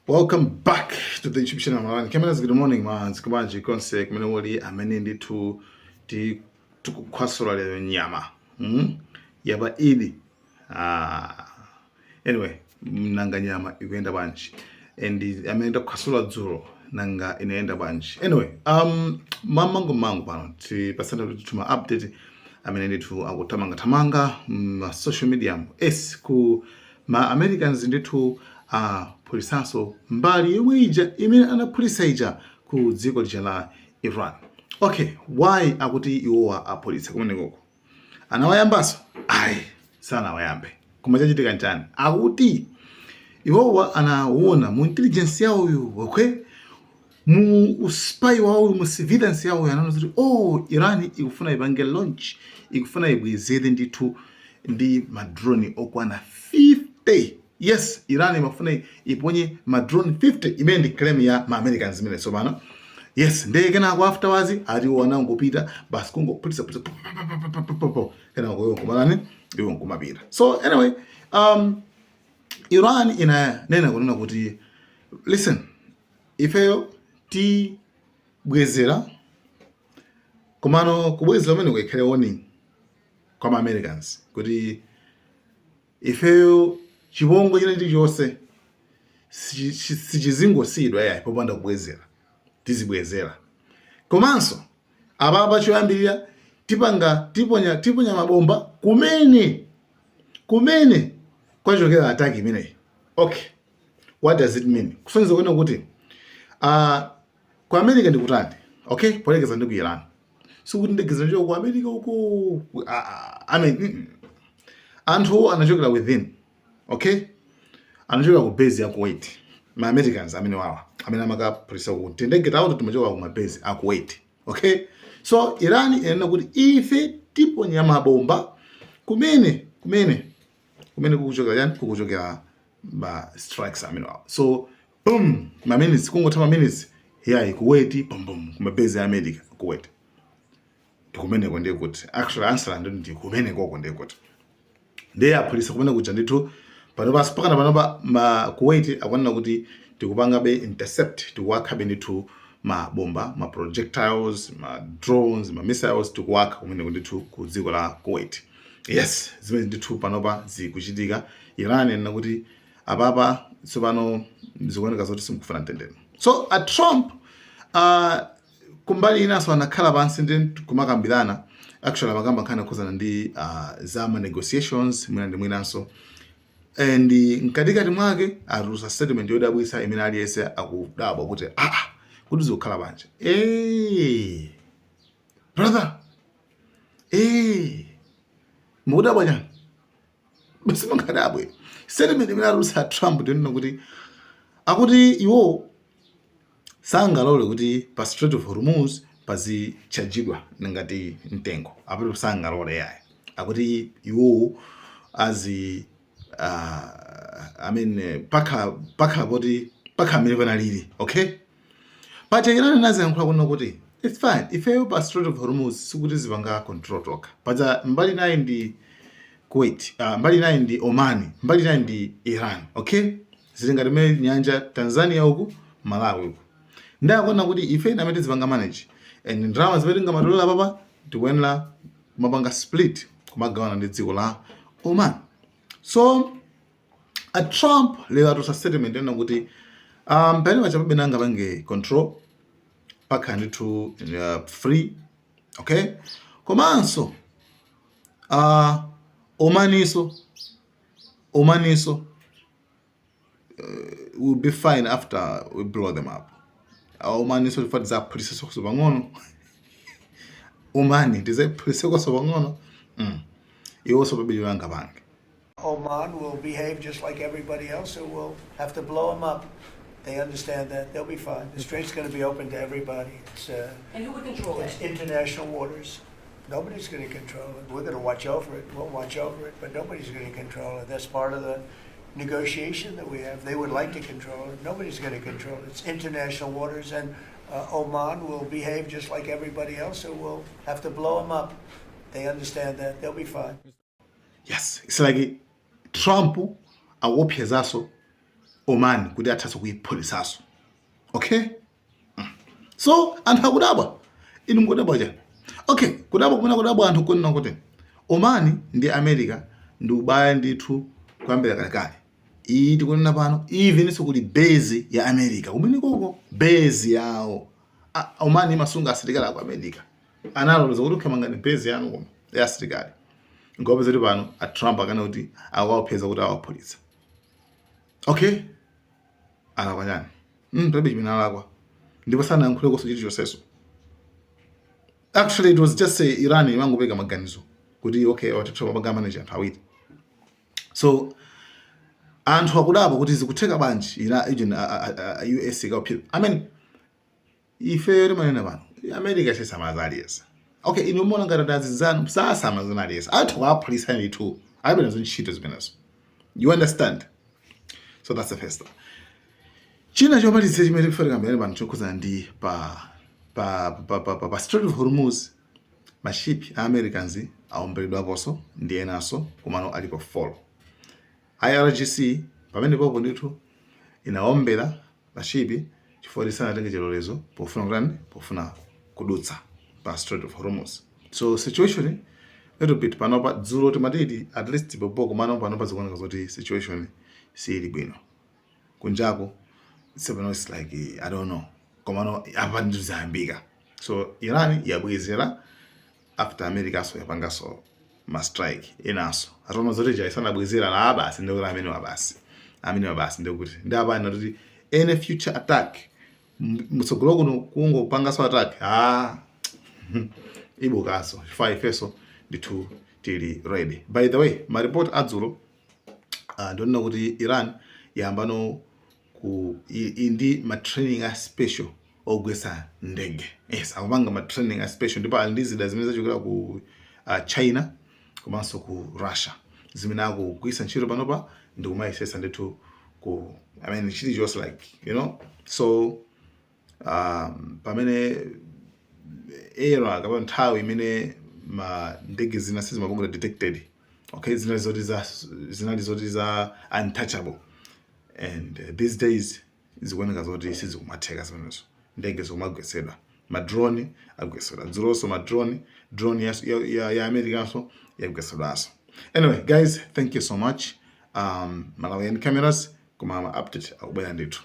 Welcome back to the YouTube channel. Man. Cameras, good morning, man. Sikubanji konse kumenewoli amenendi tu di tukukwasura le nyama. Yaba idi. Anyway, nanga nyama ikuenda banji. And amenenda kwasura dzuro nanga inaenda banji. Anyway, mangu pano. Ti pasanda tuma update amenendi tu akutamanga social media. Ku ma Americans nditu polisaso mbali yomwe ija imene anapolisa ija ku dziko lija la Iran. Okay, why akuti iwowa apolisa kumenekoko? Anawayambaso? Ayi, sana wayambe. Koma chachitika nchani? Akuti iwowa anaona mu intelligence yawo yu, okay? Mu spy wawo, mu surveillance yawo yanaona kuti Iran ikufuna ipange launch, ikufuna ibwezere nditu ndi madrone okwana 50. Yes, Iran imafuna iponye madrone 50 imene ndi claim ya ma Americans imene sobana. Yes, ndege na afterwards aliona ngopita basi kungoputisa kana ngoyo kumalani iwo ngomapita. So anyway, Iran nena kunena kuti listen, ifeyo ti bwezera komano kubwezera mene kuikhale warning kwa ma Americans kuti ifeyo chibongo chine chose sichizingosidwa yayi popanda kubwezera tizibwezera komanso ababa choyambirira tiponya mabomba kumene kwachokera attack imeneyi. Okay, what does it mean? Kusonyeza kuona kuti kwa America ndikutani, okay, polekeza ndi ku Iran sikuti ndegeza njo ku America uko anthu anachokera within, okay, anachokera ku base ya Kuwait. Ma Americans amene wawa amene amakapolisa kuti ndege tawo tumachoka ku base a Kuwait, okay. So Iran inena kuti ife tiponya mabomba kumene kukuchokera yani kukuchokera ba strikes amene wawa. So boom, ma minutes kungotha ma minutes here Kuwait boom kuma base ya America Kuwait. Kumene konde kuti actually answer ndi kumene koko konde kuti ndiye apolisa kumene kuja ndithu pano pasipakana pano ma Kuwait akwanena kuti tikupanga be intercept tikuwakha be ndithu ma bomba, ma projectiles, ma drones, ma missiles tikuwakha kumene ndithu ku dziko la Kuwait. Yes, zimene ndithu panopa zikuchitika. Iran ena kuti apapa tsopano zikuoneka zoti simkufuna mtendere. So a Trump kumbali inaso anakhala pansi ndi kumakambirana actually amakamba nkhani khuzana ndi zama negotiations mwina ndi mwinanso. And mkatikati mwake arusa statement yodabwisa imene aliyese akudabwa kuti kuti zikukhala banje. Brother, mukudabwa chani? Basi mukadabwe. Statement imene arusa Trump ndinena kuti akuti iwo sangalole kuti pa Strait of Hormuz pazichajidwa ngati mtengo. Apero sangalole yayi. Akuti iwo paka body paka milivana lili, okay? Pacha Iran nazi yankhula kuno kuti it's fine ifeyo pa Strait of Hormuz sikuti zipanga control toka. Pacha mbali nayi ndi Kuwait, mbali nayi ndi Oman, mbali nayi ndi Iran, okay? Zilingati me nyanja Tanzania huku, Malawi huku. Ndaya kuona kuti ife namete zipanga manage. And ndrama zipetinga matolela papa tiwenla mapanga split kumagawana ndi dziko la Oman. So a Trump lero atosa statement ena kuti pene wachapabe nanga pange control paka nditu free, okay. Komanso Omaniso will be fine after we blow them up. Omaniso for za police so bangono Omani dize police so bangono you also be nanga bange. Oman will behave just like everybody else, so we'll have to blow them up. They understand that. They'll be fine. The strait's going to be open to everybody. And who would control it? It's international waters. Nobody's going to control it. We're going to watch over it. We'll watch over it, but nobody's going to control it. That's part of the negotiation that we have. They would like to control it. Nobody's going to control it. It's international waters, and Oman will behave just like everybody else, so we'll have to blow them up. They understand that. They'll be fine. Yes, it's like Trump awopyezaso Oman kuti athaso kuyipholisaso. Okay? So anthu akudabwa inu mukudabwa chani. Okay, kudabwa kumene kudabwa anthu kunena kuti Oman ndi America ndi ubaya ndithu kuyambira kalekale. Iyi tikunena pano even so kuti base ya America kumene koko base yawo Oman imasunga asilikali aku America. Analoza kuti ukhamanga ni base yanu koma ya asilikali. Ngoba zeti pano a Trump akana kuti awapeza kuti awapholisa. Okay? Alakwanyani. Tabi chimina alakwa. Ndipo sana yankhule koso chiti choseso. Actually it was just say Iran imangopeka maganizo kuti okay watathoba magama neja anthu awiri. So anthu akudabwa kuti zikutheka banji ina agent US ikaphila. I mean ife limanena pano America sesamazaliyesa. Okay, inu mona ngati zanu sasamazaliyesa. Anthu apolisa ndithu ayibena zonchito zimenezo. You understand? So that's the first one. China chomaliza chimene kufarika mbele pano chokhuza ndi pa Strait of Hormuz mashipi a Americans aomberedwa koso ndi enaso kumano aliko follow. IRGC pamene popo ndithu inaombera mashipi chifukwa sanatenge chilolezo pofuna kudutsa pa Strait of Hormuz. So situation little bit panopa dzulo timatiti at least popo kumano panopa zikuoneka zoti situation sili bwino. Kunjako it's like I don't know komano apa ndi zambika. So Iran yabwezera after America so yapanga so ma strike inaso atoma zoti jaisana bwezera na abasi ndio amene wabasi ndio kuti ndaba ndoti any future attack mutsogolo kuno kungo panga so attack ibukaso ifeso nditu tili ready. By the way my report adzulo ndonna kuti Iran yambano ku indi ma training a special ogwesa ndege. Yes, akupanga ma training a special ndipo andizida zimene zachokera ku China komanso ku Russia zimene akugwisa ntchito panopa ndi kumayesesa ndithu ku I mean chili just like you know. So pamene era kapena nthawi imene ma ndege zina sizimabonga detected. Okay, zinali zoti za untouchable. And these days zikuoneka zoti sizikumatheka zimenezo. Ndege zomagwesedwa. Madrone agwesedwa. Dzuloso drone ya America so yagwesedwaso. Anyway, guys, thank you so much. Malawian cameras kuma update akubaya ndithu.